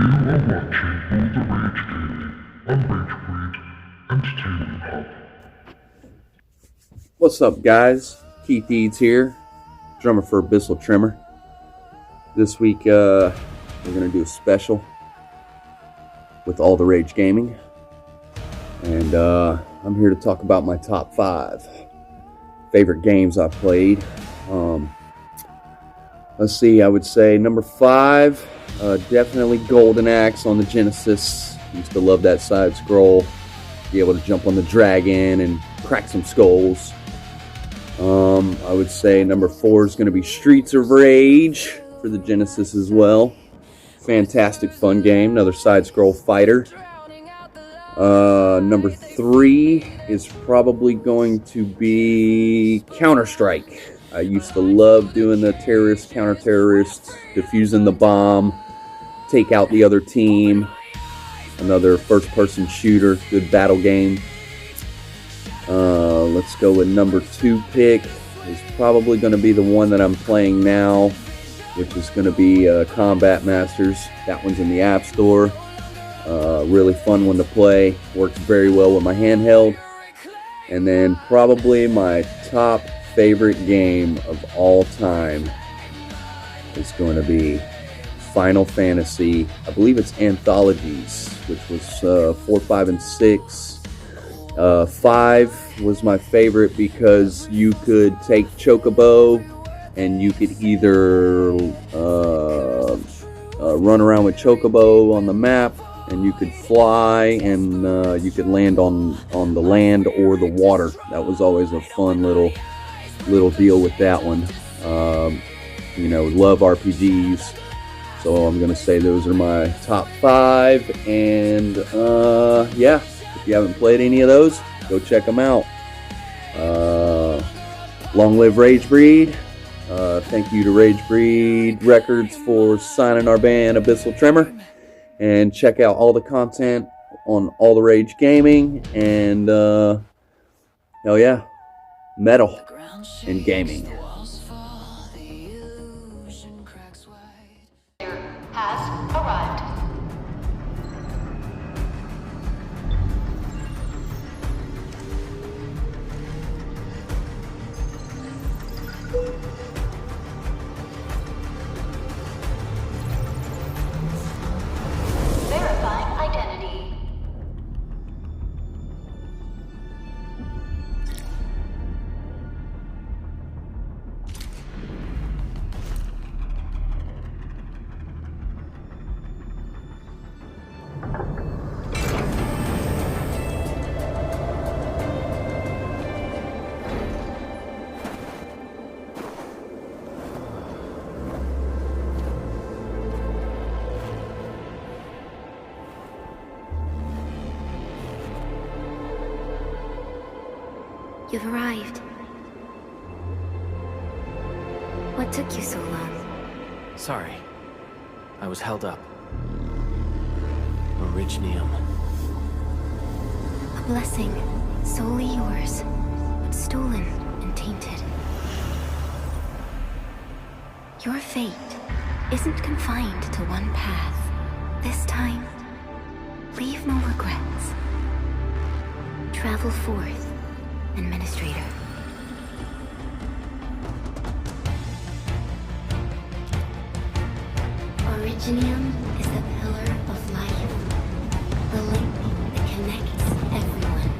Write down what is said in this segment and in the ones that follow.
are watching All the Rage Gaming on Ragebreed Entertainment Hub. What's up, guys? Keith Eads here, drummer for Abyssal Tremor. This week, we're going to do a special with All the Rage Gaming. And I'm here to talk about my top 5 favorite games I've played. Let's see, I would say number 5, definitely Golden Axe on the Genesis. Used to love that side scroll. Be able to jump on the dragon and crack some skulls. I would say number 4 is going to be Streets of Rage for the Genesis as well. Fantastic fun game, another side scroll fighter. Number 3 is probably going to be Counter-Strike. I used to love doing the terrorist, counter-terrorist, defusing the bomb, take out the other team. Another first-person shooter, good battle game. Let's go with number 2 pick. Is probably going to be the one that I'm playing now, which is going to be Combat Masters. That one's in the App Store. Really fun one to play. Works very well with my handheld. And then probably my top favorite game of all time is going to be Final Fantasy. I believe it's Anthologies, which was 4, 5, and 6. 5 was my favorite because you could take Chocobo and you could either run around with Chocobo on the map, and you could fly, and you could land on the land or the water. That was always a fun little deal with that one. Love RPGs, so I'm gonna say those are my top 5. And yeah, if you haven't played any of those, go check them out. Long live Ragebreed. Thank you to Ragebreed Records for signing our band Abyssal Tremor. And check out all the content on All the Rage Gaming. And hell yeah, metal and gaming. Has arrived. Verifying identity. You've arrived. What took you so long? Sorry. I was held up. Originium. A blessing, solely yours, but stolen and tainted. Your fate isn't confined to one path. This time, leave no regrets. Travel forth, Administrator. Originium is the pillar of life, the link that connects everyone.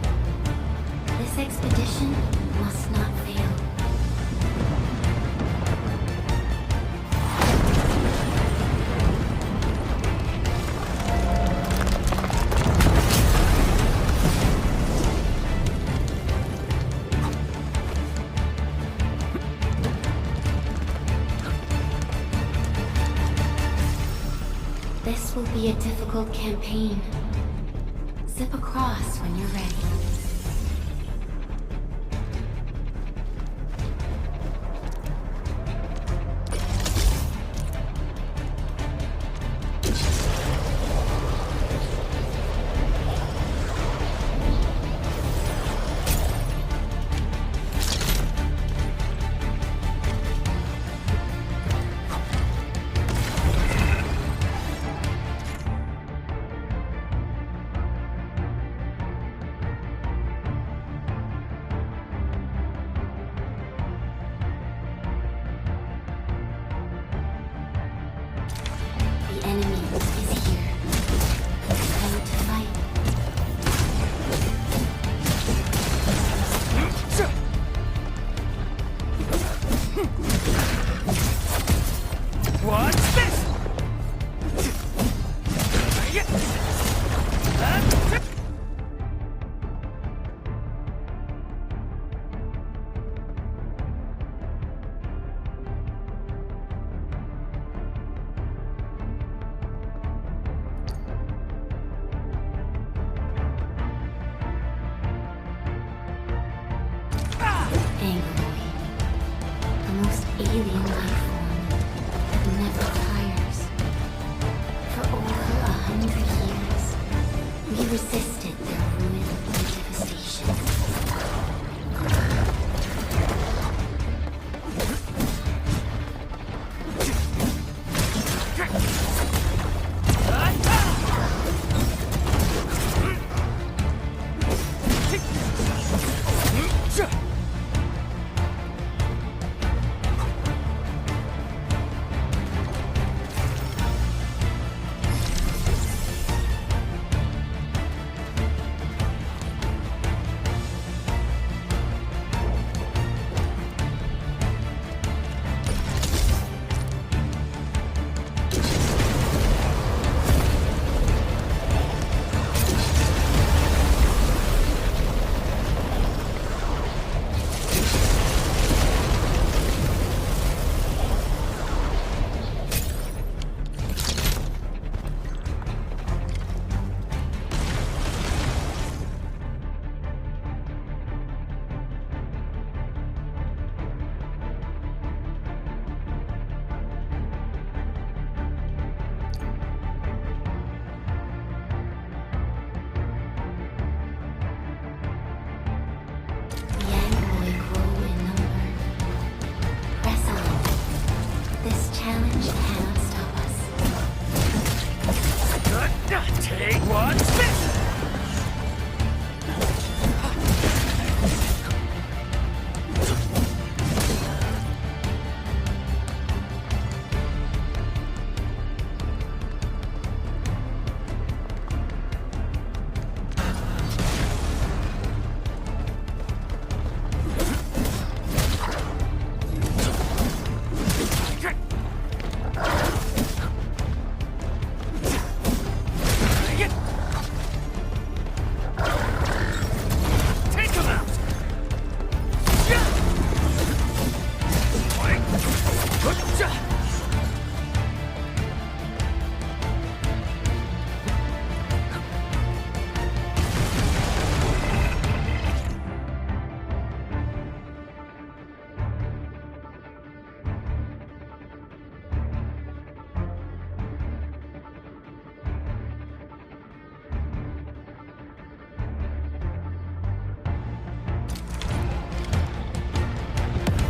This expedition must not fail. This will be a difficult campaign. Zip across when you're ready. The enemy is here. Time to fight. What's this? Angloid. The most alien life form that never tires. For over 100 years, we resisted their ruin and devastation. The Angloid grow in number. Press on. This challenge cannot stop us. Take what's this? Take him out!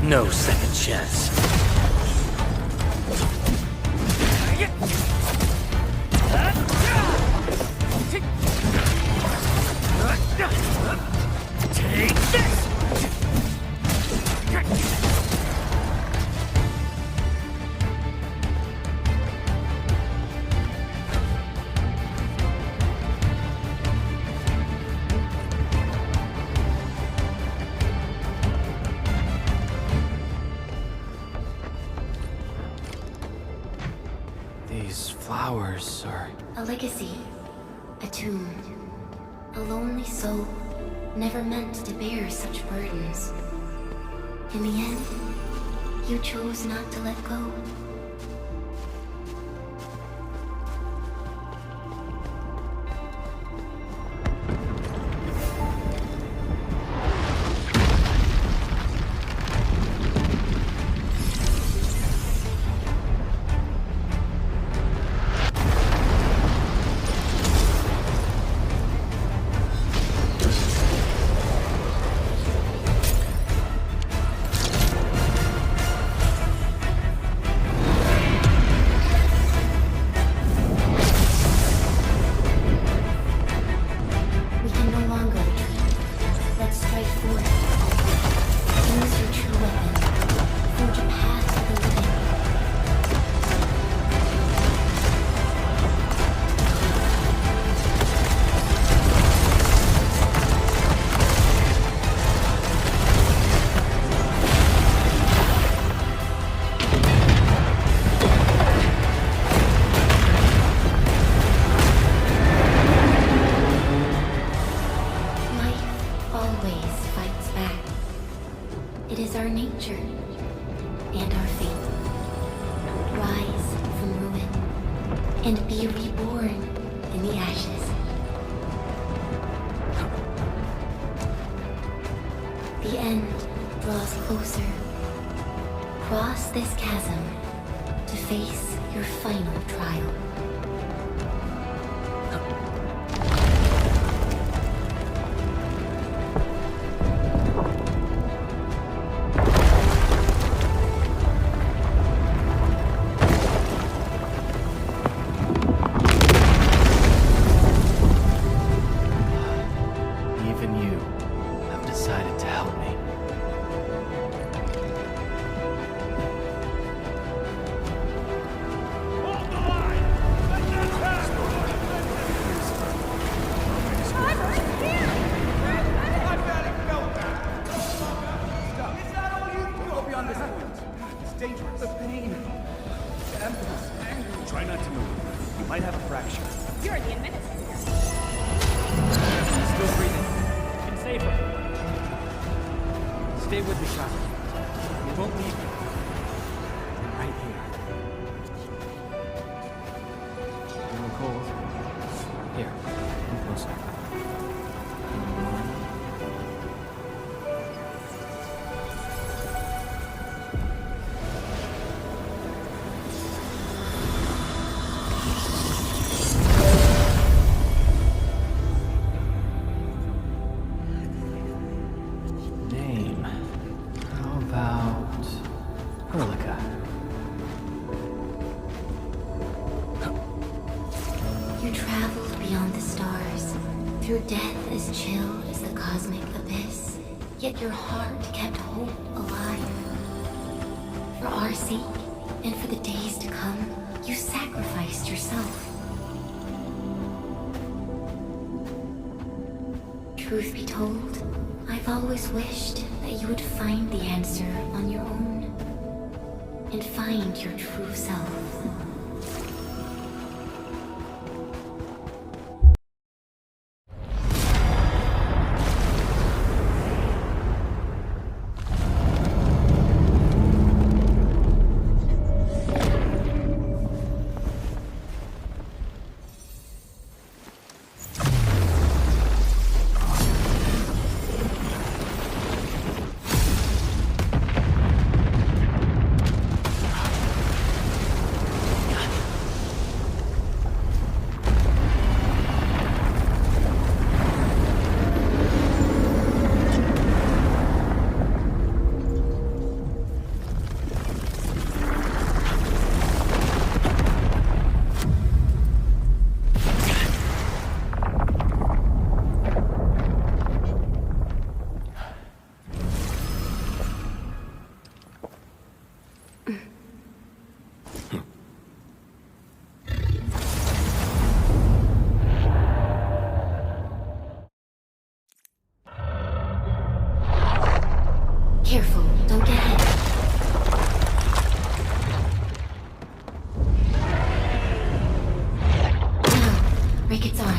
No second chance. Take this! These flowers are... A legacy. A tomb. A lonely soul, never meant to bear such burdens. In the end, you chose not to let go. and be reborn in the ashes. The end draws closer. Cross this chasm to face your final trial. Even you have decided to help me. Hold the line! Let them pass! I've got it felt that! Stop. Is that all you do? Go beyond this point. It's dangerous. The pain. The emptiness. Anger. Try not to move. You might have a fracture. You're the administrator. Still breathing. You can save her. Stay with me, child. We won't leave you. Right here. Feeling cold? Here, come closer. Name. How about Perlica? You traveled beyond the stars, through death as chill as the cosmic abyss, yet your heart kept hope alive. For our sake, and for the days to come, you sacrificed yourself. Truth be told, I've always wished that you would find the answer on your own, and find your true self. Careful, don't get hit. Now, break its arm.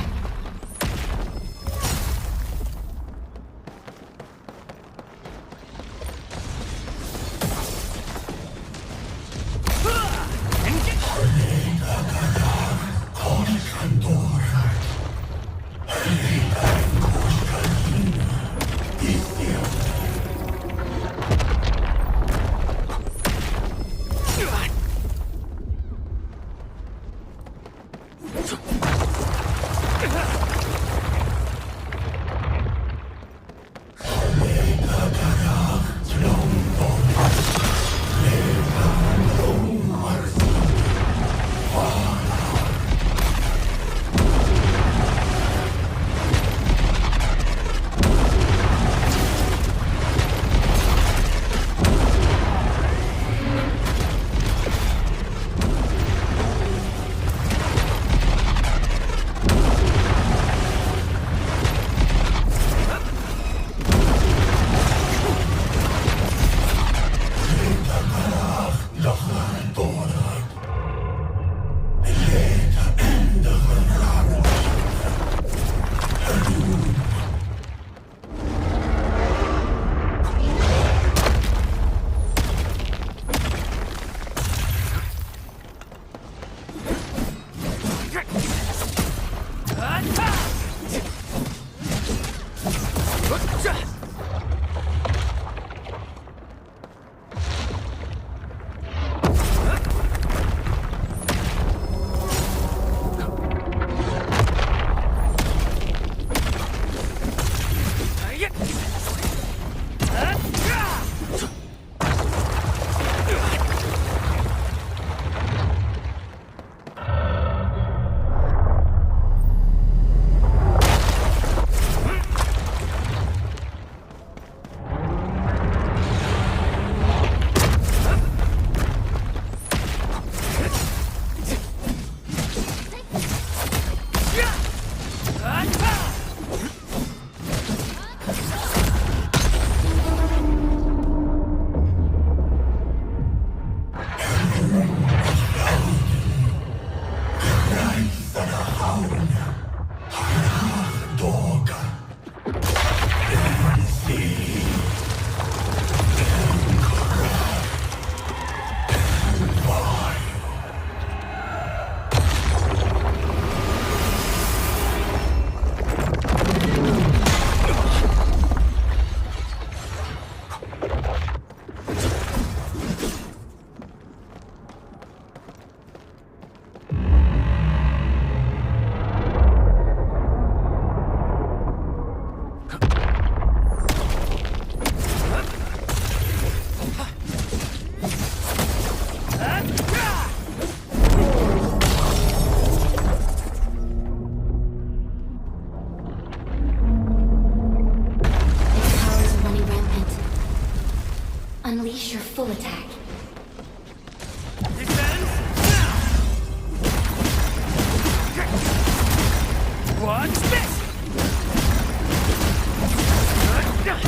Dodge this!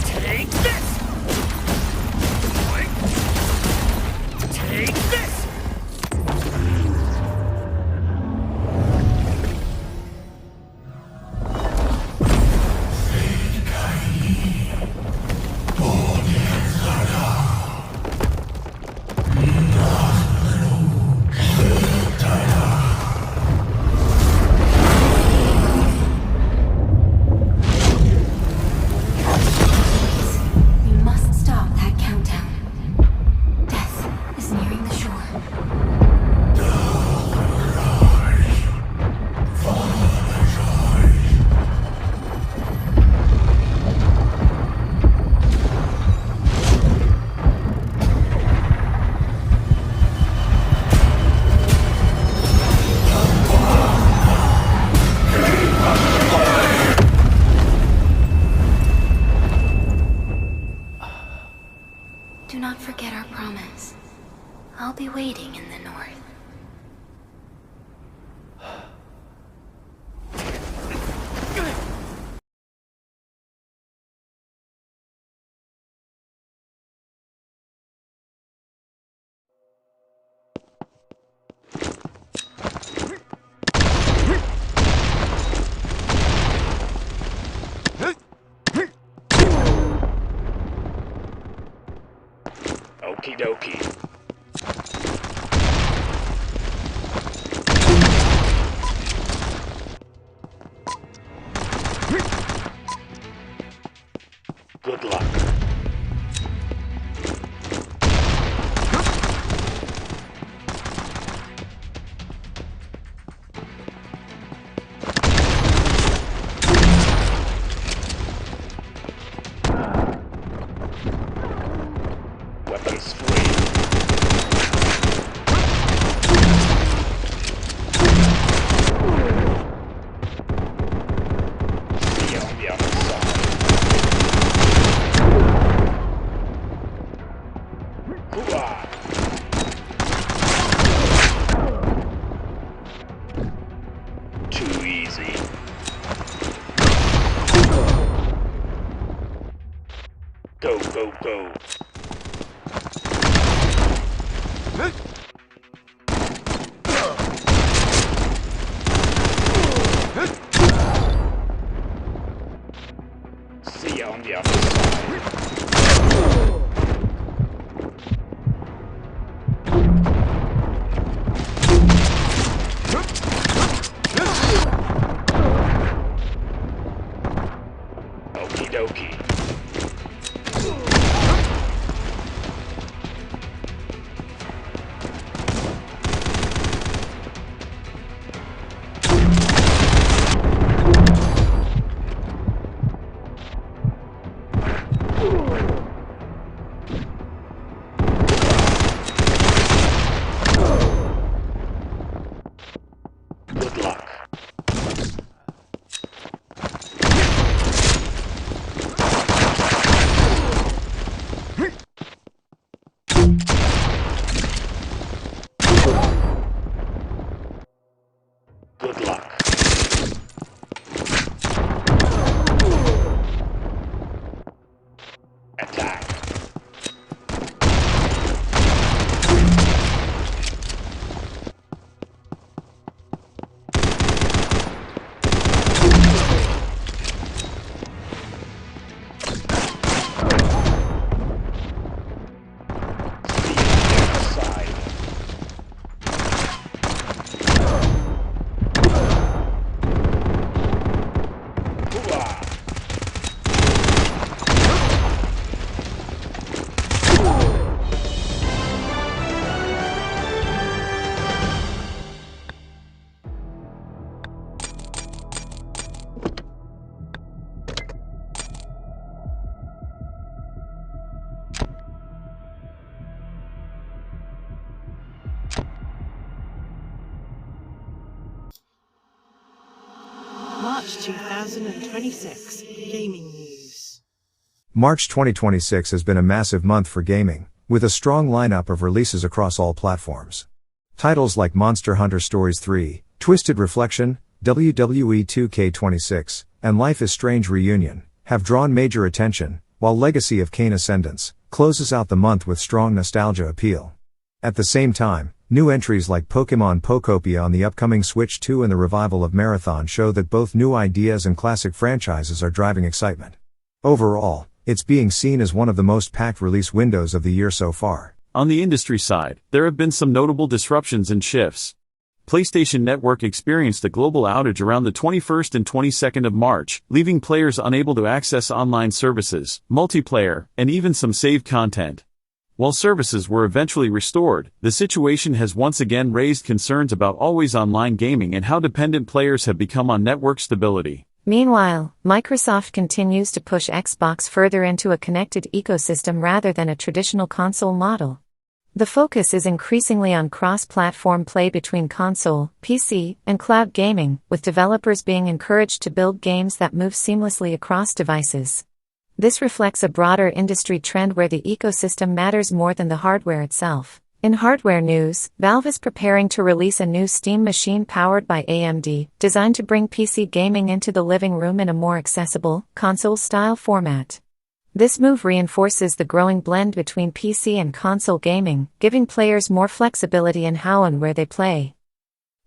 Take this! Take this! You must stop that countdown. Death is nearing the shore. Do not forget our promise. I'll be waiting in the north. Okie dokie. Good luck. Weapons free. See you on the other side. Hoorah! Too easy. Go, go, go. See you on the other side. Okie dokie. Good luck. Good luck. Attack. March 2026 Gaming News. March 2026 has been a massive month for gaming, with a strong lineup of releases across all platforms. Titles like Monster Hunter Stories 3, Twisted Reflection, WWE 2K26, and Life is Strange Reunion, have drawn major attention, while Legacy of Kain Ascendance closes out the month with strong nostalgia appeal. At the same time, new entries like Pokémon Pokopia on the upcoming Switch 2 and the revival of Marathon show that both new ideas and classic franchises are driving excitement. Overall, it's being seen as one of the most packed release windows of the year so far. On the industry side, there have been some notable disruptions and shifts. PlayStation Network experienced a global outage around the 21st and 22nd of March, leaving players unable to access online services, multiplayer, and even some saved content. While services were eventually restored, the situation has once again raised concerns about always online gaming and how dependent players have become on network stability. Meanwhile, Microsoft continues to push Xbox further into a connected ecosystem rather than a traditional console model. The focus is increasingly on cross-platform play between console, PC, and cloud gaming, with developers being encouraged to build games that move seamlessly across devices. This reflects a broader industry trend where the ecosystem matters more than the hardware itself. In hardware news, Valve is preparing to release a new Steam machine powered by AMD, designed to bring PC gaming into the living room in a more accessible, console-style format. This move reinforces the growing blend between PC and console gaming, giving players more flexibility in how and where they play.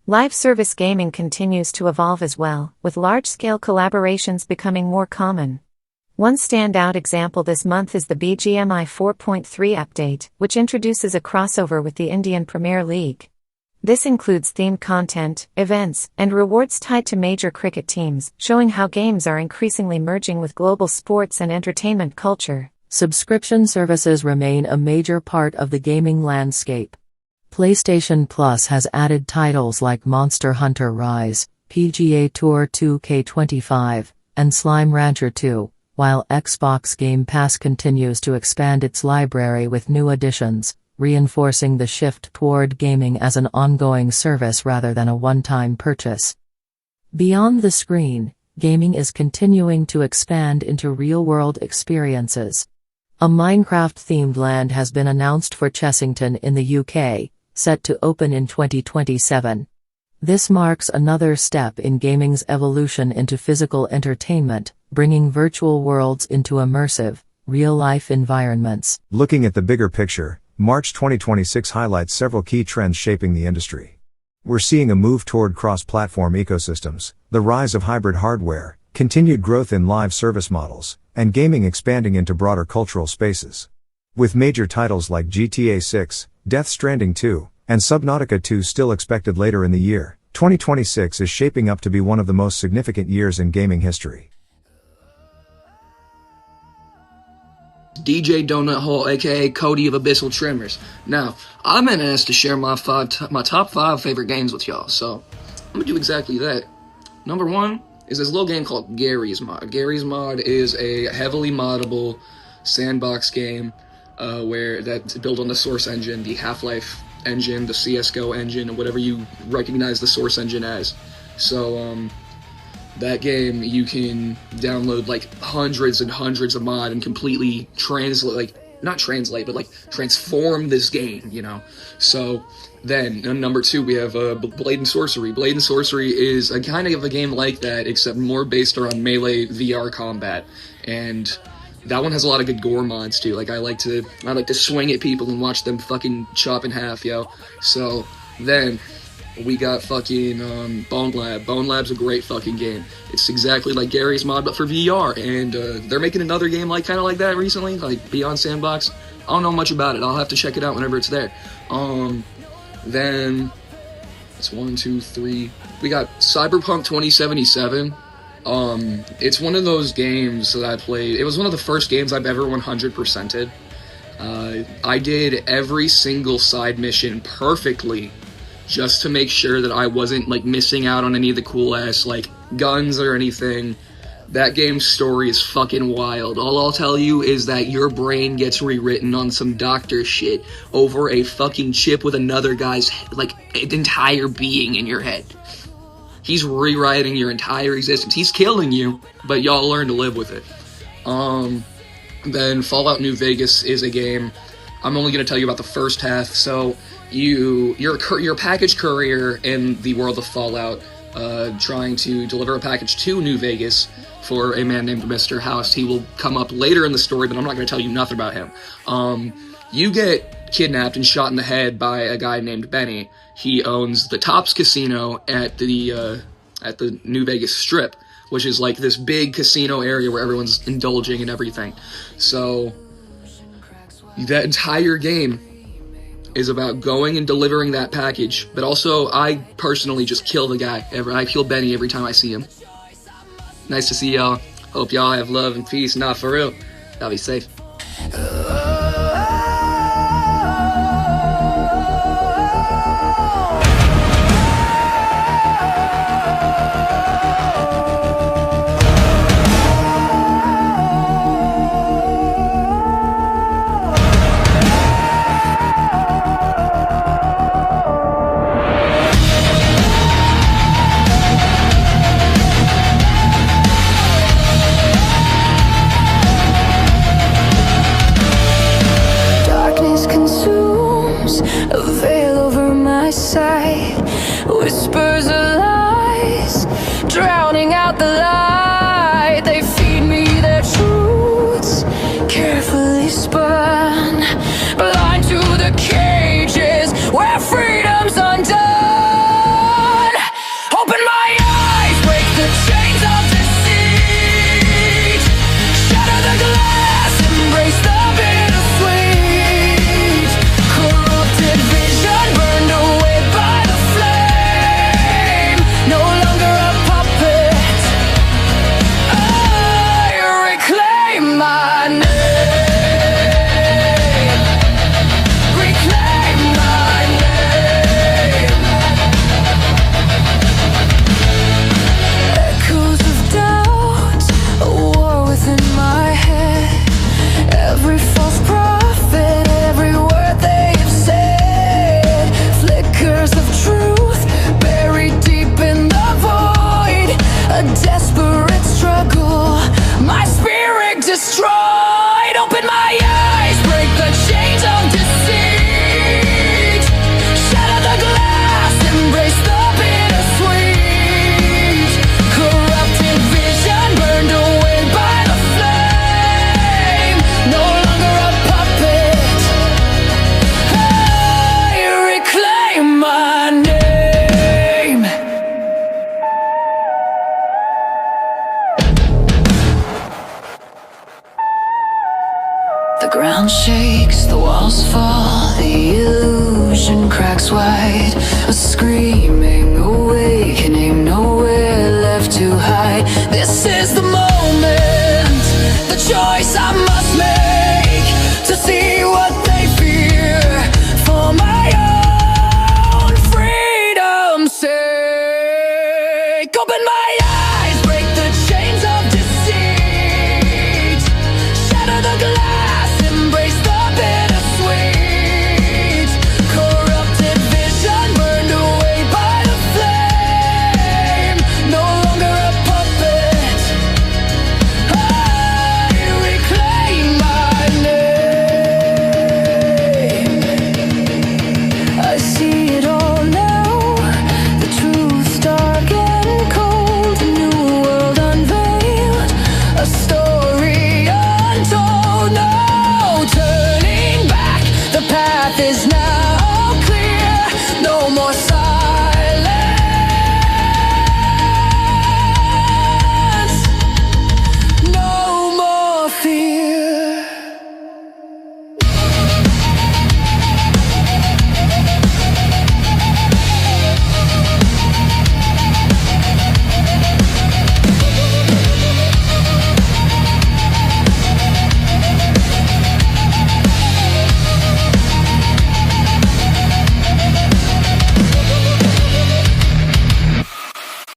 Live service gaming continues to evolve as well, with large-scale collaborations becoming more common. One standout example this month is the BGMI 4.3 update, which introduces a crossover with the Indian Premier League. This includes themed content, events, and rewards tied to major cricket teams, showing how games are increasingly merging with global sports and entertainment culture. Subscription services remain a major part of the gaming landscape. PlayStation Plus has added titles like Monster Hunter Rise, PGA Tour 2K25, and Slime Rancher 2, while Xbox Game Pass continues to expand its library with new additions, reinforcing the shift toward gaming as an ongoing service rather than a one-time purchase. Beyond the screen, gaming is continuing to expand into real-world experiences. A Minecraft-themed land has been announced for Chessington in the UK, set to open in 2027. This marks another step in gaming's evolution into physical entertainment, bringing virtual worlds into immersive, real-life environments. Looking at the bigger picture, March 2026 highlights several key trends shaping the industry. We're seeing a move toward cross-platform ecosystems, the rise of hybrid hardware, continued growth in live service models, and gaming expanding into broader cultural spaces. With major titles like GTA 6, Death Stranding 2, and Subnautica 2 still expected later in the year, 2026 is shaping up to be one of the most significant years in gaming history. DJ Donut Hole, aka Cody of Abyssal Tremors. Now, I've been asked to share my top 5 favorite games with y'all, so I'm gonna do exactly that. Number 1 is this little game called Garry's Mod. Garry's Mod is a heavily moddable sandbox game where that's built on the Source engine, the Half-Life engine, the CSGO engine, whatever you recognize the Source engine as. So, that game, you can download like hundreds and hundreds of mod and completely transform this game, you know. So then, number 2, we have Blade and Sorcery. Blade and Sorcery is a kind of a game like that, except more based around melee VR combat. And that one has a lot of good gore mods too. Like I like to swing at people and watch them fucking chop in half, yo. So then we got fucking Bone Lab. Bone Lab's a great fucking game. It's exactly like Garry's Mod, but for VR. And they're making another game kind of like that recently, like Beyond Sandbox. I don't know much about it. I'll have to check it out whenever it's there. Then it's 1, 2, 3. We got Cyberpunk 2077. It's one of those games that I played. It was one of the first games I've ever 100%ed. I did every single side mission perfectly, just to make sure that I wasn't missing out on any of the cool ass guns or anything. That game's story is fucking wild. All I'll tell you is that your brain gets rewritten on some doctor shit over a fucking chip with another guy's entire being in your head. He's rewriting your entire existence. He's killing you, but y'all learn to live with it. Then Fallout New Vegas is a game. I'm only going to tell you about the first half. So you're a package courier in the world of Fallout, trying to deliver a package to New Vegas for a man named Mr. House. He will come up later in the story, but I'm not going to tell you nothing about him. You get kidnapped and shot in the head by a guy named Benny. He owns the Tops Casino at the New Vegas Strip, which is like this big casino area where everyone's indulging and everything. So that entire game is about going and delivering that package, but also I personally just kill the guy. I kill Benny every time I see him. Nice to see y'all. Hope y'all have love and peace. Nah, for real. Y'all be safe. Whispers of lies, drowning out the light. They feed me their truths, carefully spun, blind to the cages where freedom's undone. Open my eyes, break the chains of deceit, shatter the glass, embrace the bittersweet. Corrupted vision burned away by the flame, no longer a puppet. I reclaim my name, reclaim my name. Echoes of doubt, a war within my head. Every false prophet, every word they've said. Flickers of truth, buried deep in the void. A desperate struggle, my spirit destroyed. Open my eyes, break the chains of deceit, shatter the glass, embrace the bittersweet. Corrupted vision burned away by the flame, no longer a puppet. I reclaim my name. The ground shakes, the walls fall, the illusion cracks wide. A scream